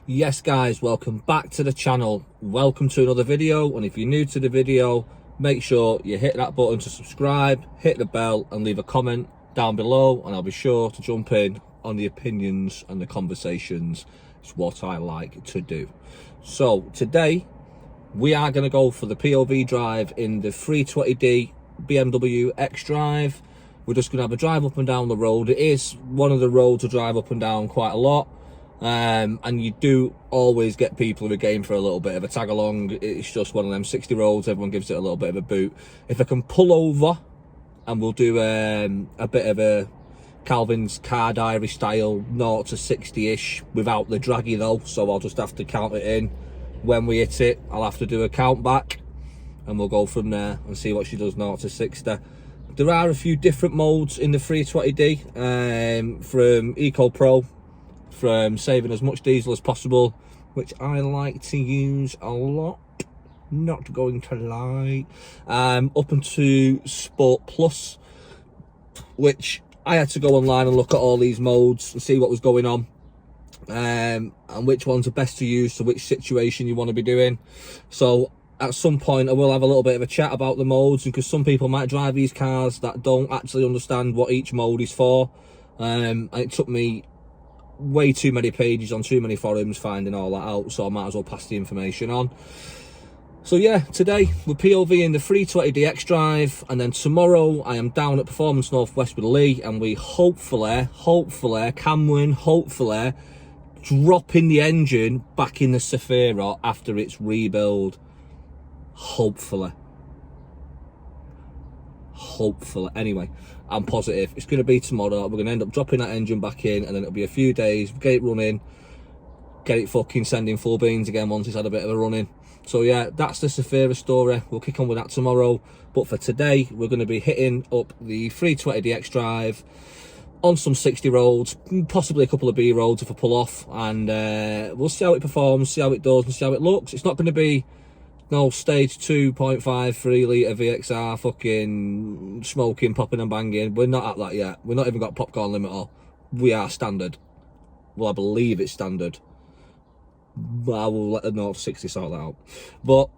Yes guys, welcome back to the channel. Welcome to another video, and if you're new to the video, make sure you hit that button to subscribe, hit the bell and leave a comment down below, and I'll be sure to jump in on the opinions and the conversations. It's what I like to do. So today we are going to go for the POV drive in the 320D BMW Xdrive. We're just going to have a drive up and down the road. It is one of the roads to drive up and down quite a lot. And you do always get people who are game for a little bit of a tag along. It's just one of them 60 roads, everyone gives it a little bit of a boot. If I can pull over and we'll do a bit of a Calvin's car diary style 0 to 60-ish without the draggy though, so I'll just have to count it in. When we hit it, I'll have to do a count back and we'll go from there and see what she does 0 to 60. There are a few different modes in the 320D, from Eco Pro, from saving as much diesel as possible, which I like to use a lot, not going to lie, up into Sport Plus, which I had to go online and look at all these modes and see what was going on, and which ones are best to use to which situation you want to be doing. So at some point I will have a little bit of a chat about the modes, because some people might drive these cars that don't actually understand what each mode is for, and it took me way too many pages on too many forums finding all that out, so I might as well pass the information on. So yeah, today we're POV in the 320D Xdrive, and then tomorrow I am down at Performance Northwest with Lee, and we hopefully Cameron, dropping the engine back in the Zafira after its rebuild. Hopefully. Anyway, I'm positive it's going to be tomorrow. We're going to end up dropping that engine back in, and then it'll be a few days, get it running, get it fucking sending full beans again once it's had a bit of a running. So yeah, that's the Zafira story. We'll kick on with that tomorrow, but for today we're going to be hitting up the 320D Xdrive on some 60 roads, possibly a couple of B roads if I pull off, and we'll see how it performs, see how it does, and see how it looks. It's not going to be no stage 2.5 3 litre VXR fucking smoking, popping and banging. We're not at that yet. We're not even got popcorn limiter. We are standard. Well, I believe it's standard, but I will let the 0 to 60 sort that out. But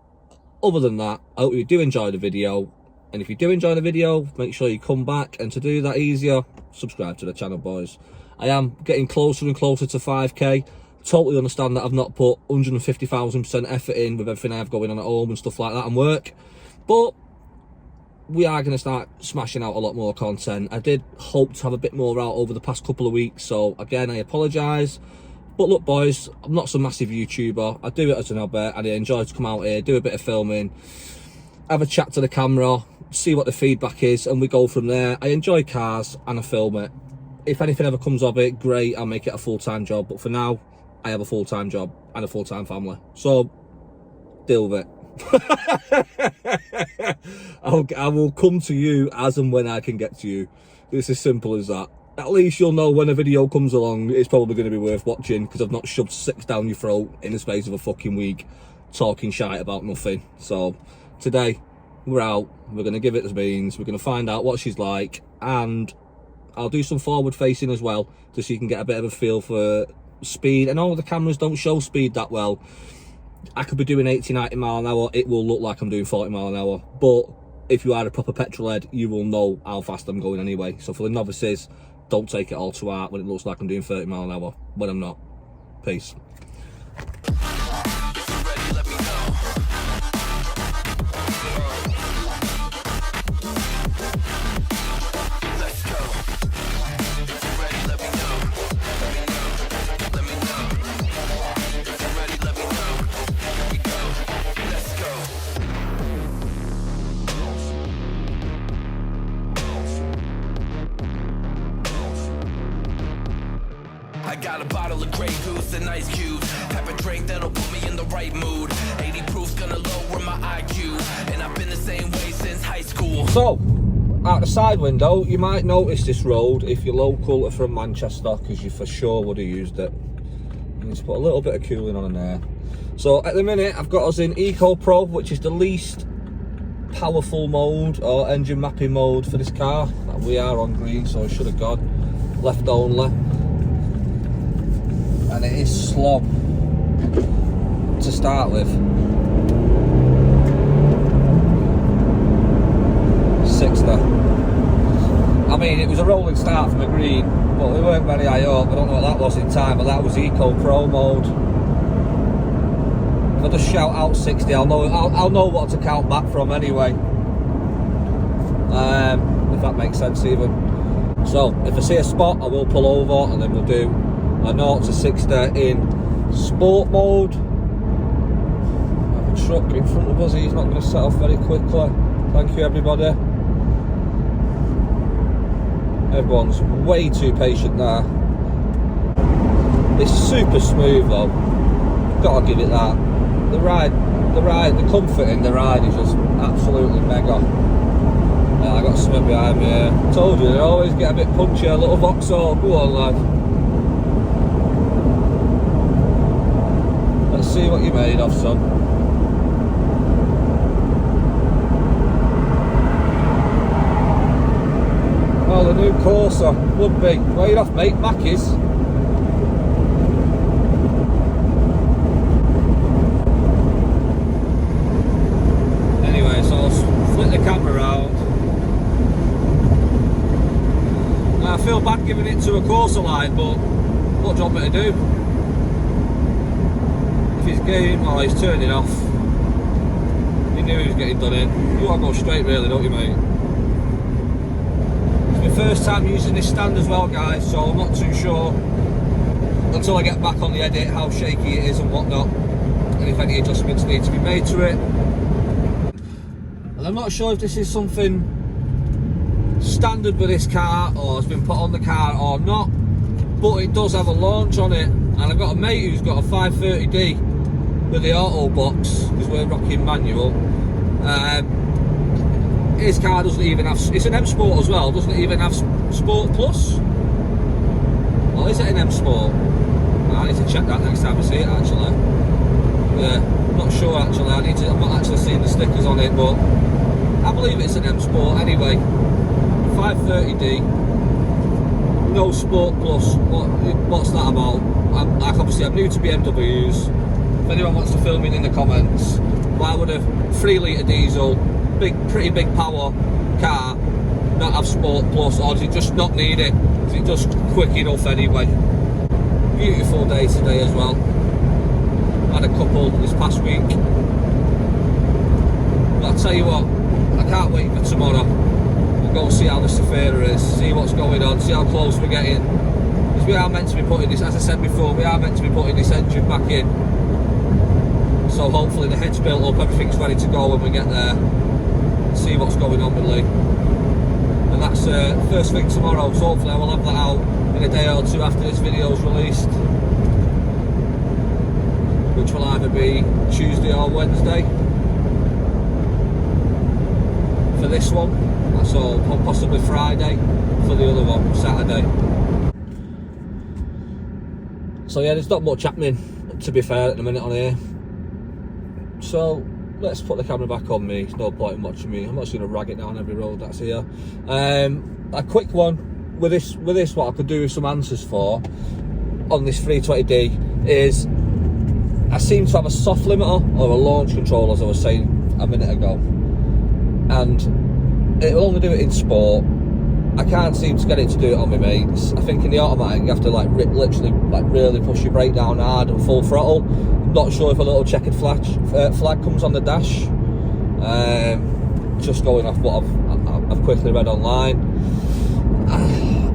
other than that, I hope you do enjoy the video, and if you do enjoy the video, make sure you come back, and to do that easier, subscribe to the channel, boys. I am getting closer and closer to 5k. Totally understand that I've not put 150,000% effort in with everything I have going on at home and stuff like that and work, but we are going to start smashing out a lot more content. I did hope to have a bit more out over the past couple of weeks, so again I apologise. But look boys, I'm not some massive YouTuber. I do it as an hobby, and I enjoy to come out here, do a bit of filming, have a chat to the camera, see what the feedback is, and we go from there. I enjoy cars and I film it. If anything ever comes of it, great, I'll make it a full-time job, but for now I have a full-time job and a full-time family, so deal with it. I will come to you as and when I can get to you. It's as simple as that. At least you'll know when a video comes along, it's probably going to be worth watching, because I've not shoved 6 down your throat in the space of a fucking week talking shite about nothing. So today we're out, we're going to give it the beans, we're going to find out what she's like, and I'll do some forward facing as well, just so you can get a bit of a feel for speed. And all the cameras don't show speed that well. I could be doing 80-90 mile an hour, it will look like I'm doing 40 mile an hour, but if you are a proper petrol head, you will know how fast I'm going anyway. So for the novices, don't take it all to heart when it looks like I'm doing 30 mile an hour when I'm not. Peace. I got a bottle of Grey Goose and ice cubes, type of drink that'll put me in the right mood. 80 proof's gonna lower my IQ, and I've been the same way since high school. So, out the side window, you might notice this road if you're local or from Manchester, because you for sure would have used it. You need to put a little bit of cooling on in there. So at the minute, I've got us in Eco Pro, which is the least powerful mode or engine mapping mode for this car. We are on green, so I should have gone left only. And it is slow. to start with. 60. I mean, it was a rolling start from the green, but we weren't very high up. I don't know what that was in time, but that was Eco Pro mode. If I just shout out 60, I'll know what to count back from anyway. If that makes sense even. So if I see a spot, I will pull over, and then we'll do a 0 to 60 in sport mode. I have a truck in front of us. He's not going to set off very quickly. Thank you, everybody. Everyone's way too patient there. It's super smooth though. Gotta give it that. The comfort in the ride is just absolutely mega. I got something behind me. I told you, they always get a bit punchy. A little Vauxhall. Go on, lad. Let's see what you're made of, son. Oh, the new Corsa would be. Where you off, mate? Mackie's. Anyway, so I'll flip the camera around. I feel bad giving it to a Corsa line, but what do you want me to do? If he's getting, well, he's turning off. He knew he was getting done in. You want to go straight, really, don't you, mate? My first time using this stand as well, guys, so I'm not too sure until I get back on the edit how shaky it is and whatnot, and if any adjustments need to be made to it. And I'm not sure if this is something standard with this car or has been put on the car or not, but it does have a launch on it, and I've got a mate who's got a 530D with the auto box because we're rocking manual. His car doesn't even have, it's an M Sport as well, doesn't even have Sport Plus? Or is it an M Sport? I need to check that next time I see it actually. Yeah, I'm not sure actually, I'm not actually seeing the stickers on it, but I believe it's an M Sport anyway. 530D, no Sport Plus, what's that about? Like obviously I'm new to BMWs, if anyone wants to fill me in the comments, why would a 3 litre diesel, pretty big power car not have Sport Plus, or does it just not need it? Is it just quick enough anyway? Beautiful day today as well. Had a couple this past week. But I'll tell you what, I can't wait for tomorrow. We'll go and see how the Zafira is, see what's going on, see how close we're getting. Because we are meant to be putting this, as I said before, we are meant to be putting this engine back in. So hopefully the head's built up, everything's ready to go when we get there. See what's going on with Lee, and that's first thing tomorrow, so hopefully I will have that out in a day or two after this video is released, which will either be Tuesday or Wednesday for this one, that's all, possibly Friday for the other one, Saturday. So yeah, there's not much happening to be fair at the minute on here, so let's put the camera back on me. There's no point in watching me. I'm not just going to rag it down every road that's here. A quick one with this what I could do with some answers for on this 320D is I seem to have a soft limiter or a launch control, as I was saying a minute ago, and it will only do it in sport. I can't seem to get it to do it on my mates. I think in the automatic you have to like literally like really push your brake down hard and full throttle. Not sure if a little checkered flag comes on the dash. Just going off what I've quickly read online,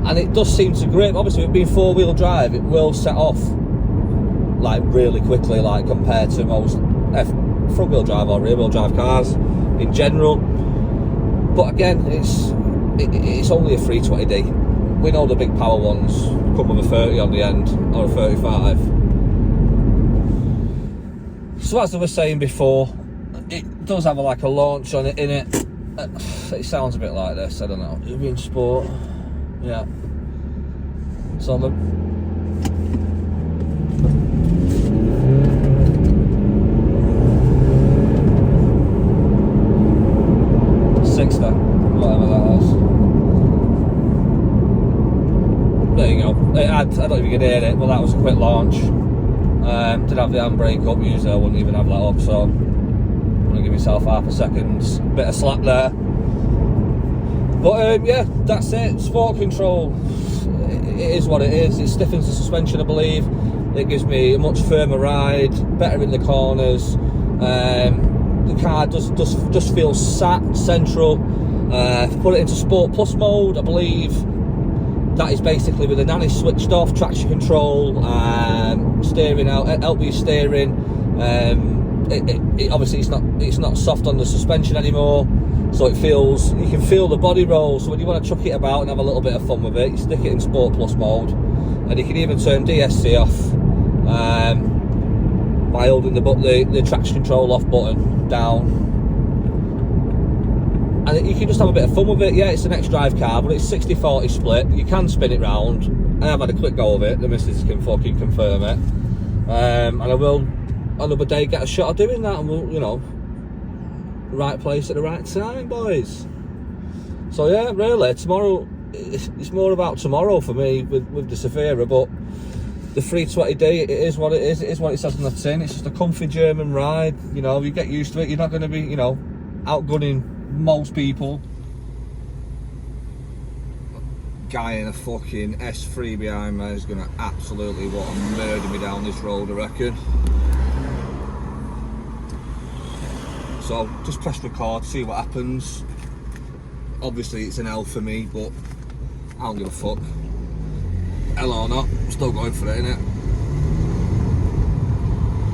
and it does seem to grip. Obviously, with being 4-wheel drive, it will set off like really quickly, like compared to most front-wheel drive or rear-wheel drive cars in general. But again, it's only a 320D. We know the big power ones come with a 30 on the end or a 35. So as I was saying before, it does have like a launch on it in it. It sounds a bit like this, I don't know. It'll be in sport. Yeah. So the 60, whatever that was. There you go. I don't know if you can hear it, but that was a quick launch. Didn't have the handbrake up, usually I wouldn't even have that up, so I'm going to give myself half a second bit of slack there. But yeah, that's it. Sport control, it is what it is. It stiffens the suspension, I believe. It gives me a much firmer ride, better in the corners. The car just feels sat, central. Put it into Sport Plus mode, I believe. That is basically with the nanny switched off, traction control, steering out, LB steering. Obviously it's not soft on the suspension anymore, so it feels, you can feel the body roll. So when you want to chuck it about and have a little bit of fun with it, you stick it in Sport Plus mode, and you can even turn DSC off by holding the traction control off button down. And you can just have a bit of fun with it. Yeah, it's an Xdrive car, but it's 60-40 split. You can spin it round. I have had a quick go of it. The missus can fucking confirm it. And I will, another day, get a shot of doing that. And we'll, you know, right place at the right time, boys. So yeah, really, tomorrow, it's more about tomorrow for me with the Zafira. But the 320D, it is what it is. It is what it says on the tin. It's just a comfy German ride. You know, you get used to it. You're not going to be, you know, outgunning most people. Guy in a fucking S3 behind me is gonna absolutely want to murder me down this road, I reckon. So just press record, see what happens. Obviously it's an L for me, but I don't give a fuck. L or not, I'm still going for it, innit?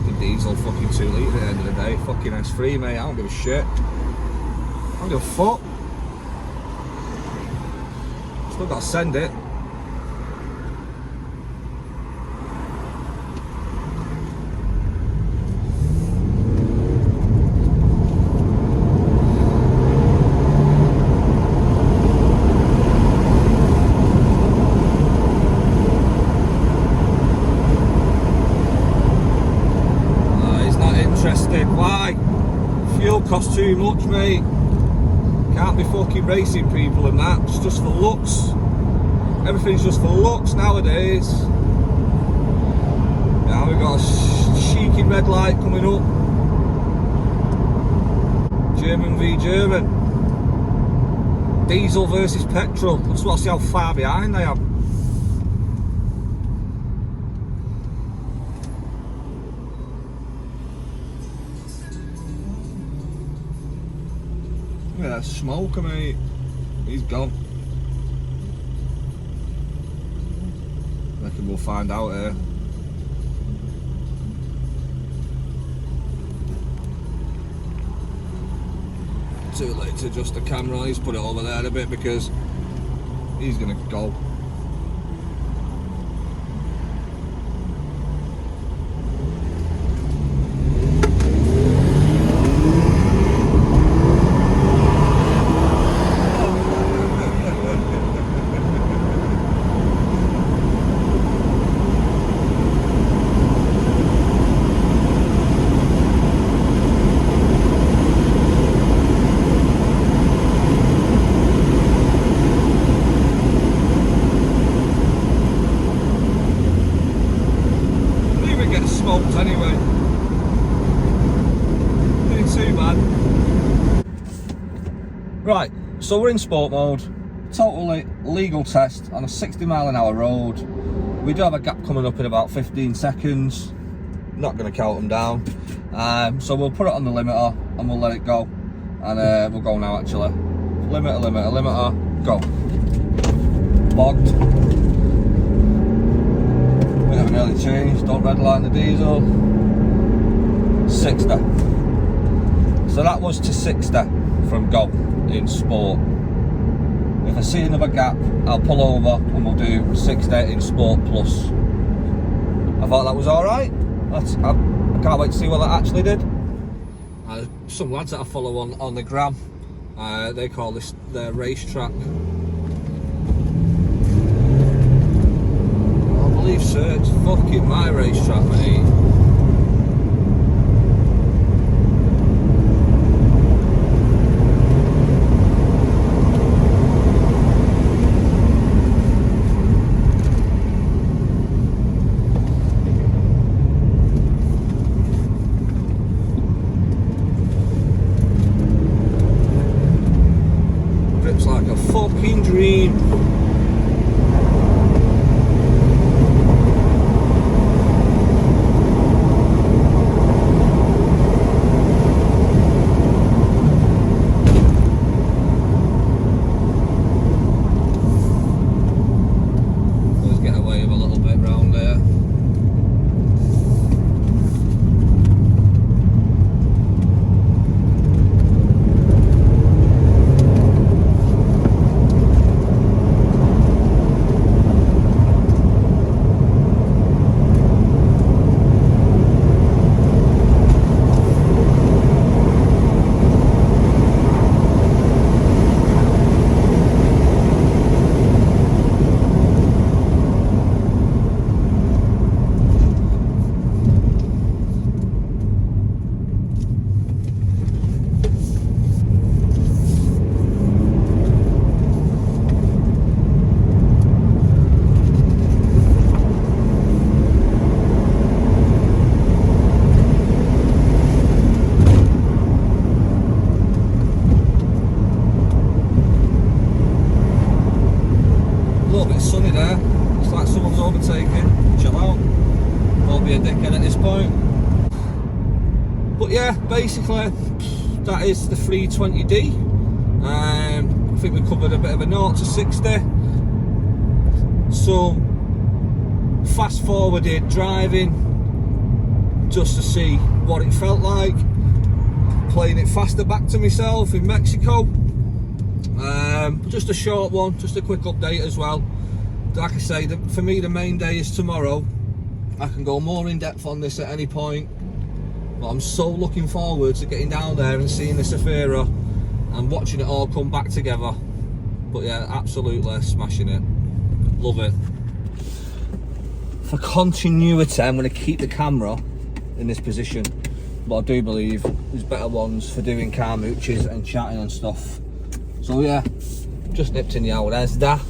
The diesel fucking 2 litre at the end of the day. Fucking S3, mate, I don't give a shit. I don't give a fuck. Still got to send it. He's not interested. Why? Fuel costs too much, mate. Can't be fucking racing people and that. It's just for looks. Everything's just for looks nowadays. Now we've got a cheeky red light coming up. German v German. Diesel versus petrol. I just want to see how far behind I am. Look at that smoker, mate. He's gone. I reckon we'll find out here. Too late to adjust the camera. He's put it over there a bit because he's gonna go. Smoked anyway. Doing too bad. Right, so we're in sport mode. Totally legal test on a 60-mile-an-hour road. We do have a gap coming up in about 15 seconds. Not going to count them down. So we'll put it on the limiter and we'll let it go. And we'll go now actually. Limiter, go. Bogged. Bit of an early change, don't redline the diesel. 60. So that was to 60 from go in sport. If I see another gap, I'll pull over and we'll do 60 in sport plus. I thought that was alright. I can't wait to see what that actually did. Some lads that I follow on the gram, they call this their racetrack. I believe so, it's fucking my racetrack, mate. at this point. But yeah, basically that is the 320D. I think we covered a bit of a 0 to 60. So fast forwarded driving just to see what it felt like, playing it faster back to myself in Mexico. Just a short one, just a quick update as well. Like I say, for me the main day is tomorrow. I can go more in depth on this at any point, but I'm so looking forward to getting down there and seeing the Zafira and watching it all come back together. But yeah, absolutely smashing it, love it. For continuity, I'm going to keep the camera in this position, but I do believe there's better ones for doing car mooches and chatting and stuff. So yeah, just nipped in the out. There's that.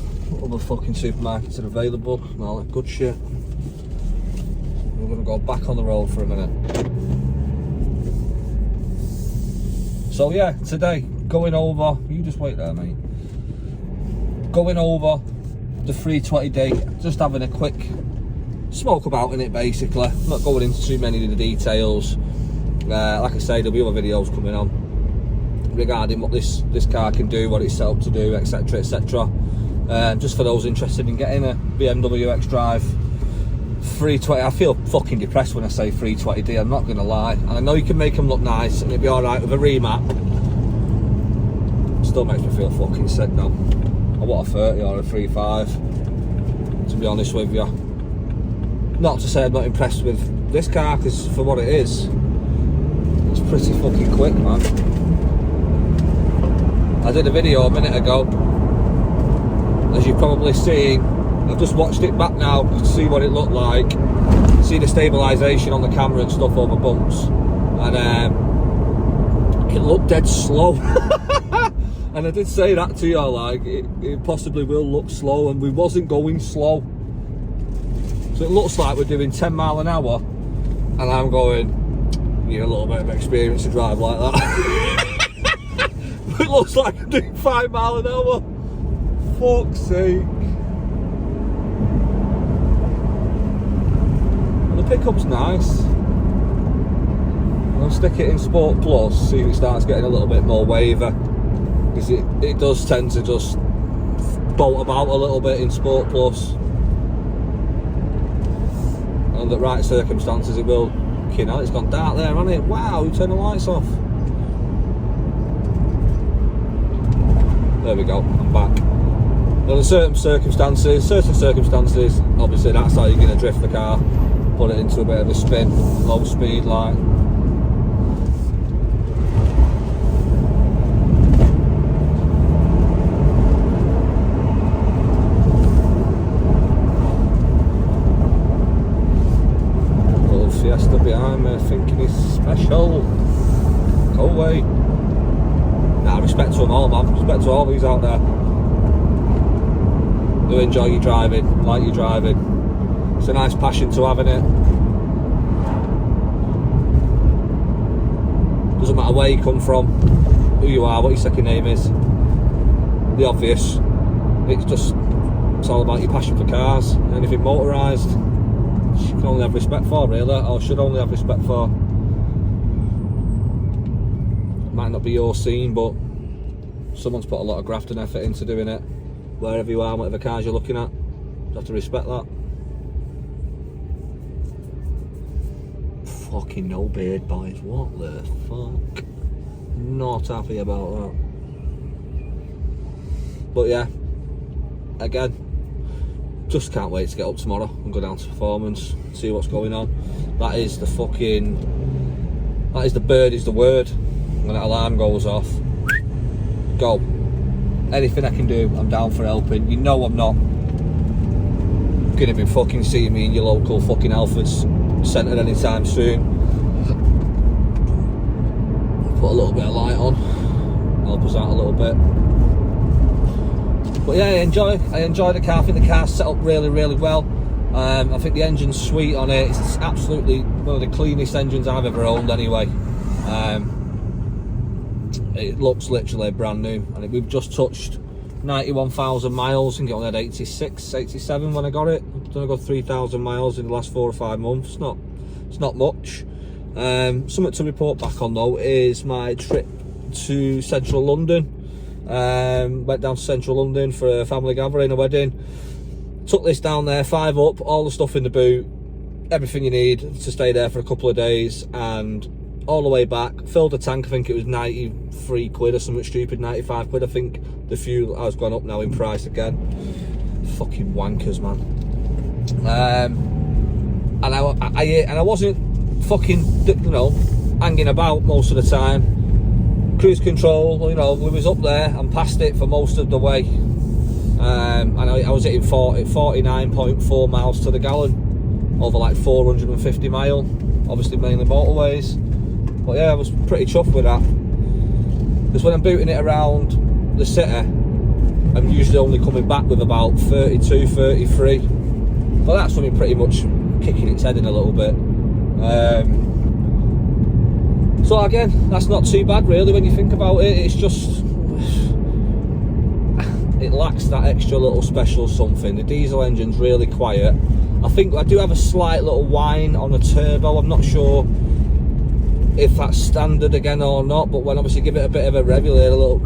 Other fucking supermarkets are available and all that good shit. We're going to go back on the road for a minute. So yeah, today going over, you just wait there mate, going over the 320D, just having a quick smoke about in it basically. I'm not going into too many of the details. Like I say, there'll be other videos coming on regarding what this car can do, what it's set up to do, etc, etc. Just for those interested in getting a BMW Xdrive 320, I feel fucking depressed when I say 320D, I'm not going to lie. And I know you can make them look nice and it'll be alright with a remap. Still makes me feel fucking sick though. I want a 30 or a 35, to be honest with you. Not to say I'm not impressed with this car, because for what it is, it's pretty fucking quick, man. I did a video a minute ago, as you've probably seen. I've just watched it back now to see what it looked like, see the stabilisation on the camera and stuff over bumps, and it looked dead slow. And I did say that to you, like it possibly will look slow, and we wasn't going slow. So it looks like we're doing 10 mile an hour, and I'm going, you need a little bit of experience to drive like that. It looks like I'm doing 5 mile an hour. Fuck's sake. The pickup's nice. I'll stick it in Sport Plus, see if it starts getting a little bit more waver, because it does tend to just bolt about a little bit in Sport Plus. Under the right circumstances it will. You know, it's gone dark there, hasn't it? Wow, turn the lights off. There we go, I'm back. Under certain circumstances, obviously that's how you're going to drift the car. Put it into a bit of a spin, low speed like. Little Fiesta behind me thinking he's special. Go away. Nah, respect to them all, man. Respect to all these out there. Do enjoy your driving, like your driving. It's a nice passion to have, innit? Doesn't matter where you come from, who you are, what your second name is, the obvious. It's all about your passion for cars. Anything motorised, you can only have respect for, really, or should only have respect for. It might not be your scene, but someone's put a lot of graft and effort into doing it. Wherever you are, whatever cars you're looking at, you have to respect that. Fucking no beard, boys. What the fuck? Not happy about that. But yeah, again, just can't wait to get up tomorrow and go down to performance, see what's going on. That is the bird is the word. When that alarm goes off, go. Anything I can do, I'm down for helping. You know I'm not gonna be fucking seeing me in your local fucking Alfred's centre anytime soon. Put a little bit of light on, help us out a little bit. But yeah, I enjoy the car. I think the car's set up really, really well. I think the engine's sweet on it. It's absolutely one of the cleanest engines I've ever owned anyway. It looks literally brand new. I think we've just touched 91,000 miles. I think it only had 86, 87 when I got it. I've done 3,000 miles in the last 4 or 5 months. It's It's not much. Something to report back on though is my trip to central London. Went down to central London for a family gathering, a wedding. Took this down there, 5 up, all the stuff in the boot, everything you need to stay there for a couple of days, and all the way back, filled the tank. I think it was 93 quid or something stupid, 95 quid. I think the fuel has gone up now in price again. Fucking wankers, man. And I wasn't fucking, you know, hanging about most of the time. Cruise control, you know, we was up there and past it for most of the way. And I was hitting 49.4 miles to the gallon over like 450 mile, obviously mainly motorways. But yeah, I was pretty chuffed with that. Because when I'm booting it around the city, I'm usually only coming back with about 32, 33. But that's when I'm pretty much kicking its head in a little bit. So again, that's not too bad really when you think about it. It's just, it lacks that extra little special something. The diesel engine's really quiet. I think I do have a slight little whine on the turbo. I'm not sure if that's standard again or not, but when obviously give it a bit of a rev, you'll hear a little,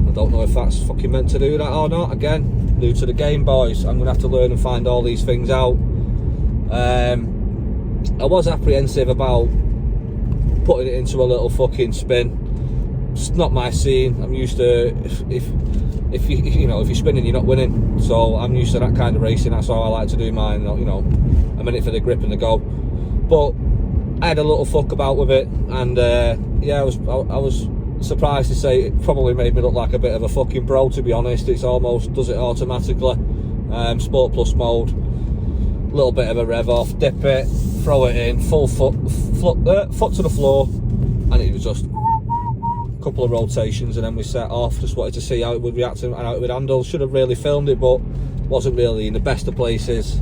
I don't know if that's fucking meant to do that or not. Again, new to the game, boys. I'm gonna have to learn and find all these things out. I was apprehensive about putting it into a little fucking spin. It's not my scene. I'm used to, if you're spinning, you're not winning. So I'm used to that kind of racing. That's how I like to do mine. You know, I'm in it for the grip and the go. But I had a little fuck about with it, and yeah, I was surprised to say it probably made me look like a bit of a fucking bro, to be honest. It's almost does it automatically. Sport Plus mode, little bit of a rev off, dip it, throw it in, full foot to the floor, and it was just a couple of rotations, and then we set off. Just wanted to see how it would react and how it would handle. Should have really filmed it, but wasn't really in the best of places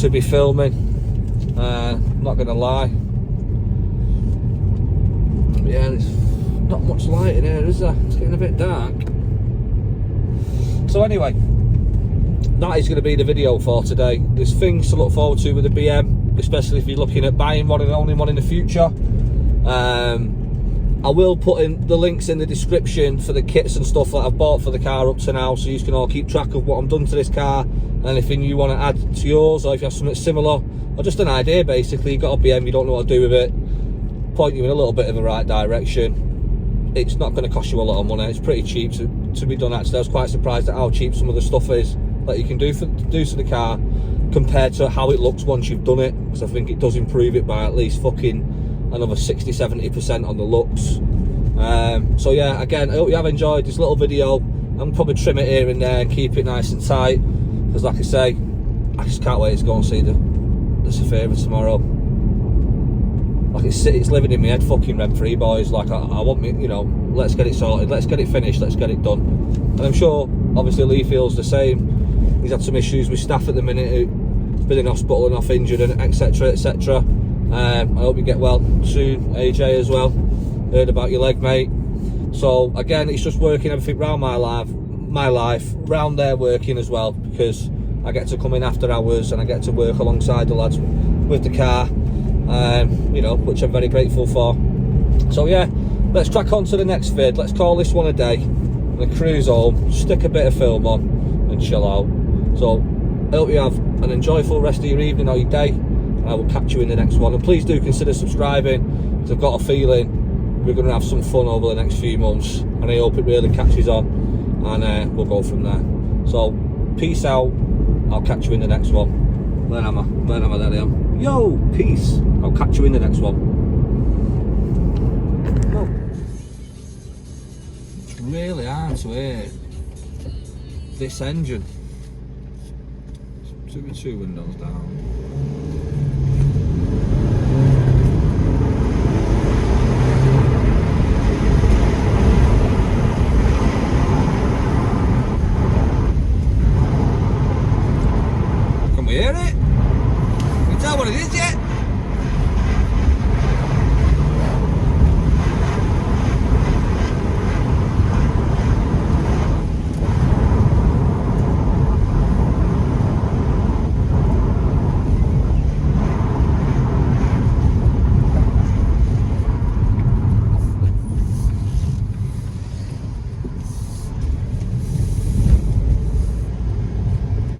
to be filming. I'm not gonna lie. But yeah, there's not much light in here, is there? It's getting a bit dark. So anyway, that is going to be the video for today. There's things to look forward to with the BM, especially if you're looking at buying one and owning one in the future. I will put in the links in the description for the kits and stuff that I've bought for the car up to now, so you can all keep track of what I've done to this car, and anything you want to add to yours, or if you have something similar, or just an idea basically. You've got a BM, you don't know what to do with it, point you in a little bit of the right direction. It's not going to cost you a lot of money. It's pretty cheap to be done. Actually, I was quite surprised at how cheap some of the stuff is that you can do to the car compared to how it looks once you've done it, because I think it does improve it by at least fucking another 60-70% on the looks. So yeah, again, I hope you have enjoyed this little video. I'm probably trim it here and there and keep it nice and tight, because like I say, I just can't wait to go and see the Zafira tomorrow. Like it's living in my head, fucking F30, boys. Like I want me, you know, let's get it sorted, let's get it finished, let's get it done. And I'm sure obviously Lee feels the same. He's had some issues with staff at the minute, who've been in hospital and off injured, and etc, etc. I hope you get well soon, AJ, as well. Heard about your leg, mate. So again, it's just working everything around my life, round there working as well, because I get to come in after hours and I get to work alongside the lads with the car, you know, which I'm very grateful for. So yeah, let's crack on to the next vid. Let's call this one a day. I'm gonna cruise home, stick a bit of film on and chill out. So I hope you have an enjoyable rest of your evening or your day, and I will catch you in the next one. And please do consider subscribing, because I've got a feeling we're going to have some fun over the next few months, and I hope it really catches on, and we'll go from there. So peace out, I'll catch you in the next one. Where am I? There I am. Yo, peace, I'll catch you in the next one. Whoa. It's really hard to hear this engine. Two windows down. Can we hear it?